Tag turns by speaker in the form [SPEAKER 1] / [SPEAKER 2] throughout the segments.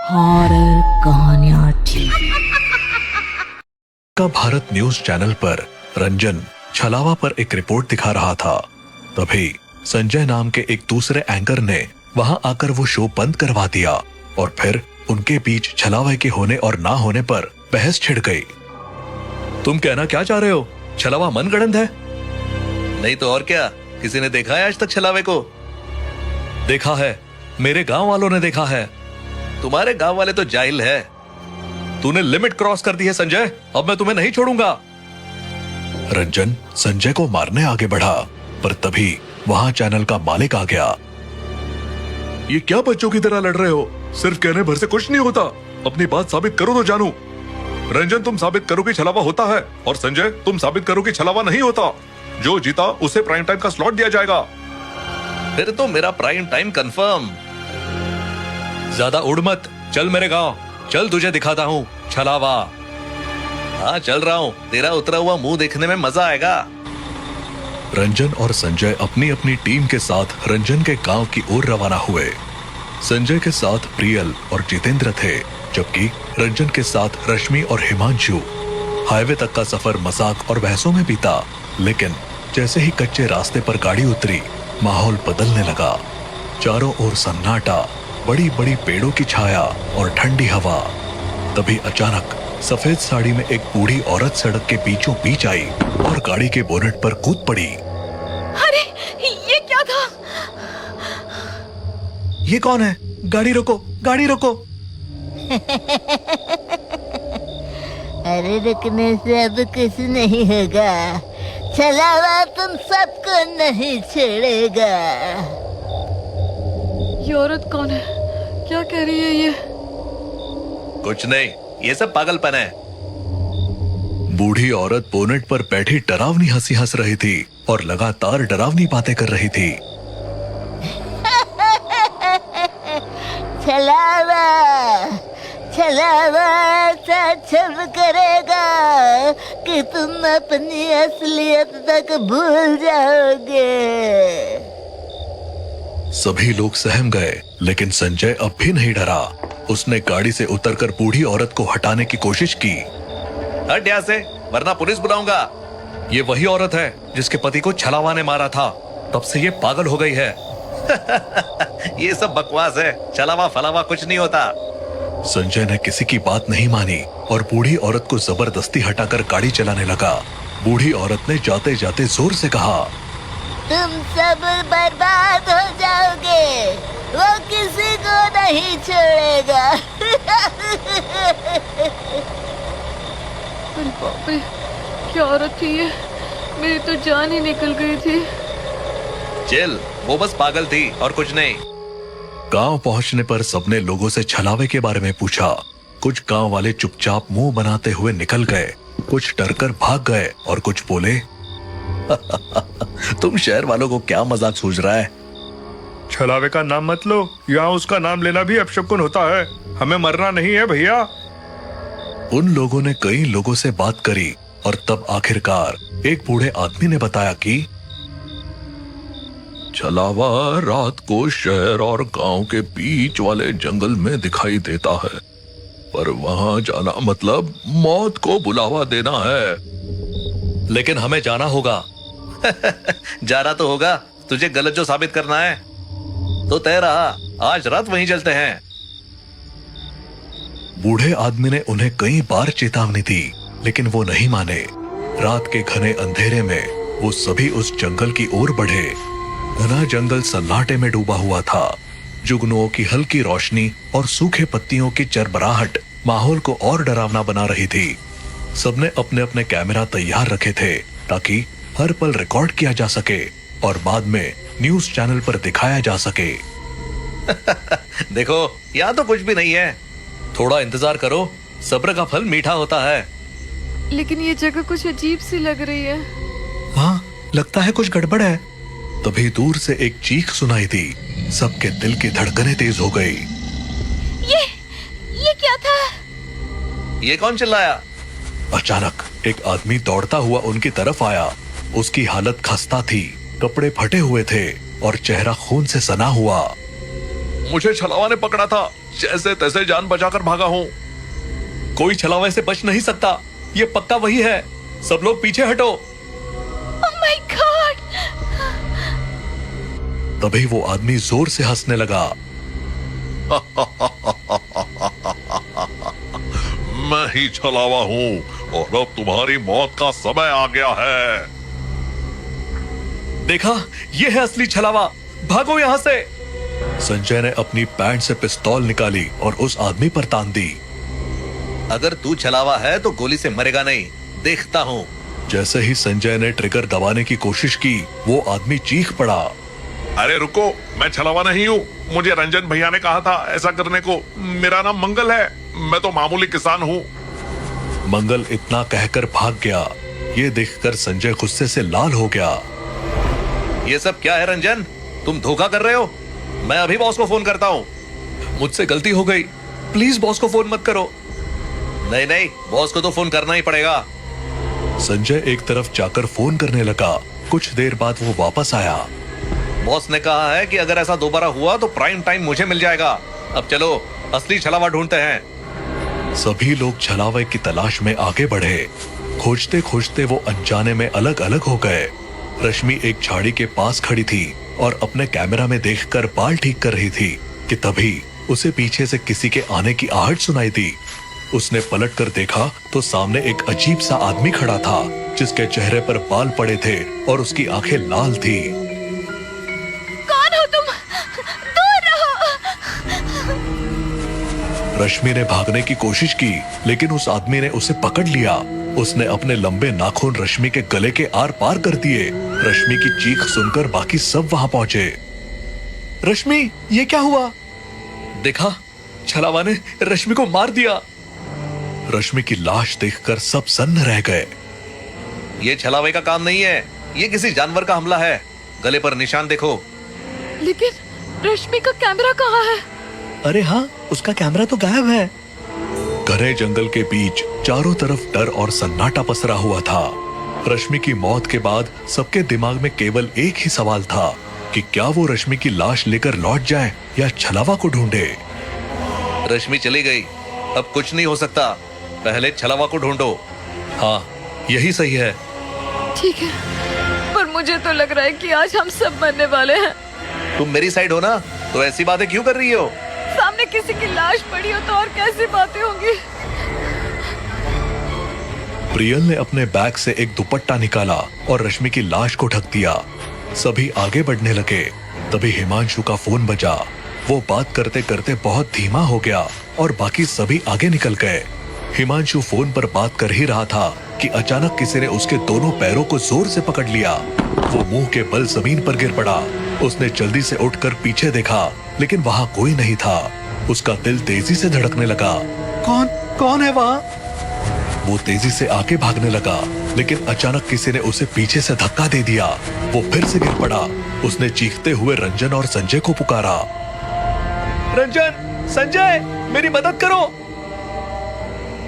[SPEAKER 1] Horror कहानियां
[SPEAKER 2] का Bharat news channel पर रंजन छलावा पर एक रिपोर्ट दिखा रहा था। तभी संजय नाम के एक दूसरे एंकर ने वहां आकर वो शो बंद करवा दिया और फिर उनके बीच छलावे के होने और ना होने पर बहस छिड़ गई। तुम कहना क्या चाह रहे हो? छलावा मनगढ़ंत है? नहीं तो और क्या, किसी ने देखा है आज तक छलावे को? देखा है, मेरे गांव वालों ने देखा है। तुम्हारे गांव वाले तो जाहिल है। तूने लिमिट क्रॉस कर दी है संजय, अब मैं तुम्हें नहीं छोड़ूंगा। रंजन संजय को मारने आगे बढ़ा, पर तभी वहां चैनल का मालिक आ गया। ये क्या बच्चों की तरह लड़ रहे हो? सिर्फ कहने भर से कुछ नहीं होता, अपनी बात साबित करो तो जानू। रंजन तुम साबित करो कि छलावा होता है, और संजय तुम साबित करो कि छलावा नहीं होता। जो जीता उसे प्राइम टाइम का स्लॉट दिया जाएगा। फिर तो मेरा प्राइम टाइम कंफर्म। ज्यादा उड़ मत, चल मेरे गांव, चल तुझे दिखाता हूँ छलावा। हाँ चल रहा हूँ, तेरा उतरा हुआ मुंह देखने में मजा आएगा। रंजन और संजय अपनी अपनी टीम के साथ रंजन के गांव की ओर रवाना हुए। संजय के साथ प्रियल और जितेंद्र थे, जबकि रंजन के साथ रश्मि और हिमांशु। हाईवे तक का सफर मजाक और बहसों में बीता, लेकिन जैसे ही कच्चे रास्ते पर गाड़ी उतरी, माहौल बदलने लगा। चारों ओर सन्नाटा, बड़ी बड़ी पेड़ों की छाया और ठंडी हवा। तभी अचानक सफेद साड़ी में एक बूढ़ी औरत सड़क के बीचों बीच आई और गाड़ी के बोनेट पर कूद पड़ी।
[SPEAKER 1] अरे ये क्या था?
[SPEAKER 2] ये कौन है? गाड़ी रोको, गाड़ी रोको।
[SPEAKER 3] अरे रुकने से अब कुछ नहीं होगा, छलावा तुम सबको नहीं छोड़ेगा।
[SPEAKER 1] ये औरत कौन है? क्या कह रही है ये?
[SPEAKER 2] कुछ नहीं, ये सब पागलपन है। बूढ़ी औरत बोनेट पर बैठी डरावनी हंसी हंस रही थी और लगातार डरावनी बातें कर रही थी।
[SPEAKER 3] छलावा छलावा ऐसा छल करेगा कि तुम अपनी असलियत तक भूल जाओगे।
[SPEAKER 2] सभी लोग सहम गए, लेकिन संजय अब भी नहीं डरा। उसने गाड़ी से उतरकर बूढ़ी औरत को हटाने की कोशिश की। हट यहाँ से, वरना पुलिस बुलाऊंगा। ये वही औरत है जिसके पति को छलावा ने मारा था, तब से ये पागल हो गई है। ये सब बकवास है, छलावा फलावा कुछ नहीं होता। संजय ने किसी की बात नहीं मानी और बूढ़ी औरत को जबरदस्ती हटाकर गाड़ी चलाने लगा। बूढ़ी औरत ने जाते जाते जोर से कहा,
[SPEAKER 3] तुम सब बर्बाद हो जाओगे, वो किसी को नहीं छोड़ेगा।
[SPEAKER 1] अरे बाप रे, क्या औरत थी ये? मेरी तो जान ही निकल गई थी।
[SPEAKER 2] चिल, वो बस पागल थी और कुछ नहीं। गांव पहुंचने पर सबने लोगों से छलावे के बारे में पूछा। कुछ गांव वाले चुपचाप मुंह बनाते हुए निकल गए, कुछ डरकर भाग गए और कुछ बोले, तुम शहर वालों को क्या मजाक सूझ रहा है?
[SPEAKER 4] छलावे का नाम मत लो, यहाँ उसका नाम लेना भी अपशकुन होता है। हमें मरना नहीं है भैया।
[SPEAKER 2] उन लोगों ने कई लोगों से बात करी और तब आखिरकार एक बूढ़े आदमी ने बताया कि छलावा रात को शहर और गांव के बीच वाले जंगल में दिखाई देता है, पर वहां जाना मतलब मौत को बुलावा देना है। लेकिन हमें जाना होगा। जाना तो होगा, तुझे गलत जो साबित करना है तो तय रहा, आज रात वहीं चलते हैं। बूढ़े आदमी ने उन्हें कई बार चेतावनी दी, लेकिन वो नहीं माने। रात के घने अंधेरे में वो सभी उस जंगल की ओर बढ़े। घना जंगल सन्नाटे में डूबा हुआ था। जुगनुओं की हल्की रोशनी और सूखे पत्तियों की चरबराहट माहौल को और डरावना बना रही थी। सबने अपने अपने कैमरा तैयार रखे थे ताकि हर पल रिकॉर्ड किया जा सके और बाद में न्यूज चैनल पर दिखाया जा सके। देखो, यहाँ तो कुछ भी नहीं है। थोड़ा इंतजार करो, सब्र का फल मीठा होता है।
[SPEAKER 1] लेकिन ये जगह कुछ अजीब सी लग रही है।
[SPEAKER 2] हाँ, लगता है कुछ गड़बड़ है। तभी दूर से एक चीख सुनाई दी। सबके दिल की धड़कनें तेज हो गई।
[SPEAKER 3] ये क्या था?
[SPEAKER 2] ये कौन चिल्लाया? अचानक एक आदमी दौड़ता हुआ उनकी तरफ आया। उसकी हालत खस्ता थी, कपड़े फटे हुए थे और चेहरा खून से सना हुआ। मुझे छलावा ने पकड़ा था, जैसे तैसे जान बचाकर भागा हूँ। कोई छलावा से बच नहीं सकता, ये पक्का वही है। सब लोग पीछे हटो।
[SPEAKER 1] Oh my God!
[SPEAKER 2] तभी वो आदमी जोर से हंसने लगा। मैं ही छलावा हूँ और अब तुम्हारी मौत का समय आ गया है। देखा, ये है असली छलावा, भागो यहाँ से। संजय ने अपनी पैंट से पिस्तौल निकाली और उस आदमी पर तान दी।
[SPEAKER 5] अगर तू छलावा है तो गोली से मरेगा नहीं, देखता हूँ।
[SPEAKER 2] जैसे ही संजय ने ट्रिगर दबाने की कोशिश की, वो आदमी चीख पड़ा।
[SPEAKER 4] अरे रुको, मैं छलावा नहीं हूँ। मुझे रंजन भैया ने कहा था ऐसा करने को। मेरा नाम मंगल है, मैं तो मामूली किसान हूँ।
[SPEAKER 2] मंगल इतना कहकर भाग गया। ये देखकर संजय गुस्से से लाल हो गया।
[SPEAKER 5] ये सब क्या है रंजन? तुम धोखा कर रहे हो? मैं अभी बॉस को फोन करता हूँ।
[SPEAKER 2] मुझसे गलती हो गई, प्लीज बॉस को फोन मत करो।
[SPEAKER 5] नहीं नहीं, बॉस को तो फोन करना ही पड़ेगा।
[SPEAKER 2] संजय एक तरफ जाकर फोन करने लगा। कुछ देर बाद वो वापस आया।
[SPEAKER 5] बॉस ने कहा है कि अगर ऐसा दोबारा हुआ तो प्राइम टाइम मुझे मिल जाएगा। अब चलो असली छलावा ढूंढते हैं।
[SPEAKER 2] सभी लोग छलावे की तलाश में आगे बढ़े। खोजते खोजते वो अनजाने में अलग अलग हो गए। रश्मि एक झाड़ी के पास खड़ी थी और अपने कैमरा में देखकर बाल ठीक कर रही थी कि तभी उसे पीछे से किसी के आने की आहट सुनाई दी। उसने पलटकर देखा तो सामने एक अजीब सा आदमी खड़ा था, जिसके चेहरे पर बाल पड़े थे और उसकी आंखें लाल थी।
[SPEAKER 1] कौन हो तुम? दूर रहो!
[SPEAKER 2] रश्मि ने भागने की कोशिश की, लेकिन उस आदमी ने उसे पकड़ लिया। उसने अपने लंबे नाखून रश्मि के गले के आर पार कर दिए। रश्मि की चीख सुनकर बाकी सब वहां पहुंचे। रश्मि, ये क्या हुआ? देखा, छलावा ने रश्मि को मार दिया। रश्मि की लाश देखकर सब सन्न रह गए।
[SPEAKER 5] ये छलावे का काम नहीं है, ये किसी जानवर का हमला है। गले पर निशान देखो।
[SPEAKER 1] लेकिन रश्मि का कैमरा कहाँ है?
[SPEAKER 2] अरे हाँ, उसका कैमरा तो गायब है। घने जंगल के बीच चारों तरफ डर और सन्नाटा पसरा हुआ था। रश्मि की मौत के बाद सबके दिमाग में केवल एक ही सवाल था कि क्या वो रश्मि की लाश लेकर लौट जाए या छलावा को ढूंढे।
[SPEAKER 5] रश्मि चली गई, अब कुछ नहीं हो सकता। पहले छलावा को ढूंढो।
[SPEAKER 2] हाँ, यही सही है।
[SPEAKER 1] ठीक है, पर मुझे तो लग रहा है कि आज हम सब मरने वाले हैं।
[SPEAKER 5] तुम मेरी साइड हो ना, तो ऐसी बातें क्यों कर रही हो?
[SPEAKER 1] सामने किसी की लाश पड़ी हो तो और कैसी बातें होंगी।
[SPEAKER 2] प्रियल ने अपने बैग से एक दुपट्टा निकाला और रश्मि की लाश को ढक दिया। सभी आगे बढ़ने लगे। तभी हिमांशु का फोन बजा। वो बात करते करते बहुत धीमा हो गया और बाकी सभी आगे निकल गए। हिमांशु फोन पर बात कर ही रहा था कि अचानक किसी ने उसके दोनों पैरों को जोर से पकड़ लिया। वो मुंह के बल जमीन पर गिर पड़ा। उसने जल्दी से उठकर पीछे देखा, लेकिन वहाँ कोई नहीं था। उसका दिल तेजी से धड़कने लगा। कौन है वहाँ? वो तेजी से आगे भागने लगा, लेकिन अचानक किसी ने उसे पीछे से धक्का दे दिया। वो फिर से गिर पड़ा। उसने चीखते हुए रंजन और संजय को पुकारा। रंजन, संजय, मेरी मदद करो।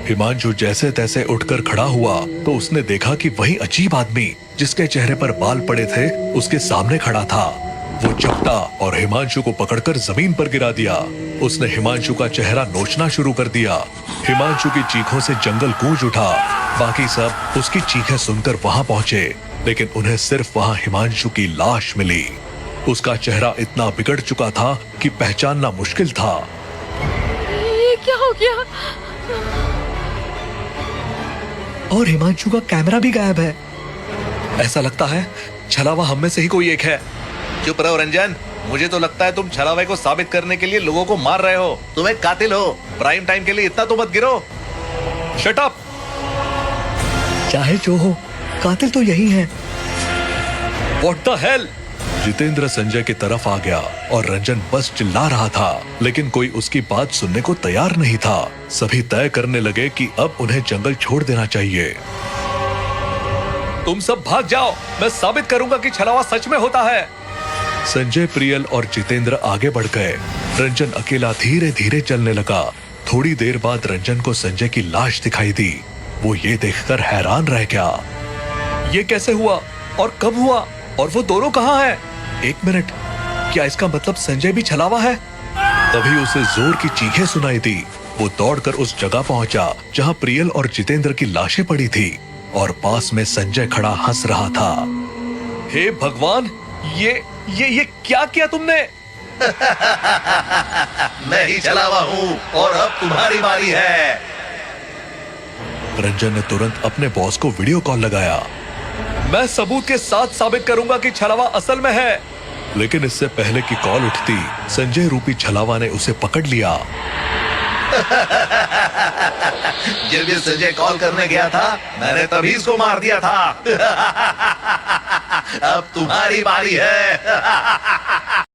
[SPEAKER 2] हिमांशु जैसे तैसे उठकर खड़ा हुआ तो उसने देखा कि वही अजीब आदमी जिसके चेहरे पर बाल पड़े थे उसके सामने खड़ा था। वो चपटा और हिमांशु को पकड़कर जमीन पर गिरा दिया। उसने हिमांशु का चेहरा नोचना शुरू कर दिया। हिमांशु की चीखों से जंगल गूंज उठा। बाकी सब उसकी चीखें सुनकर वहां पहुंचे, लेकिन उन्हें सिर्फ वहां हिमांशु की लाश मिली। उसका चेहरा इतना बिगड़ चुका था कि पहचानना मुश्किल था।
[SPEAKER 1] ये क्या हो गया?
[SPEAKER 2] और हिमांशु का कैमरा भी गायब है। ऐसा लगता है छलावा हम में से ही कोई एक है।
[SPEAKER 5] चुप रहो रंजन, मुझे तो लगता है तुम छलावे को साबित करने के लिए लोगों को मार रहे हो। तुम एक कातिल हो। प्राइम टाइम के लिए इतना तो मत गिरो।
[SPEAKER 2] Shut up. चाहे जो हो, कातिल तो यही है। What the hell? Jitendra Sanjay की तरफ आ गया और रंजन बस चिल्ला रहा था, लेकिन कोई उसकी बात सुनने को तैयार नहीं था। सभी तय करने लगे कि अब उन्हें जंगल छोड़ देना चाहिए। तुम सब भाग जाओ, मैं साबित करूंगा कि छलावा सच में होता है। संजय, प्रियल और जितेंद्र आगे बढ़ गए। रंजन अकेला धीरे धीरे चलने लगा। थोड़ी देर बाद रंजन को संजय की लाश दिखाई दी। वो ये देखकर हैरान रह गया। ये कैसे हुआ और कब हुआ और वो दोनों कहाँ हैं? एक मिनट, क्या इसका मतलब संजय भी छलावा है? तभी उसे जोर की चीखें सुनाई दी। वो दौड़कर उस जगह पहुंचा जहां प्रियल और जितेंद्र की लाशें पड़ी थी और पास में संजय खड़ा हंस रहा था। हे भगवान, ये क्या किया तुमने?
[SPEAKER 5] मैं ही छलावा हूँ और अब तुम्हारी बारी है।
[SPEAKER 2] रंजन ने तुरंत अपने बॉस को वीडियो कॉल लगाया। मैं सबूत के साथ साबित करूंगा कि छलावा असल में है। लेकिन इससे पहले कि कॉल उठती, संजय रूपी छलावा ने उसे पकड़ लिया।
[SPEAKER 5] जब ये संजय कॉल करने गया था, मैंने तभी इसको मार दिया था। अब तुम्हारी बारी है।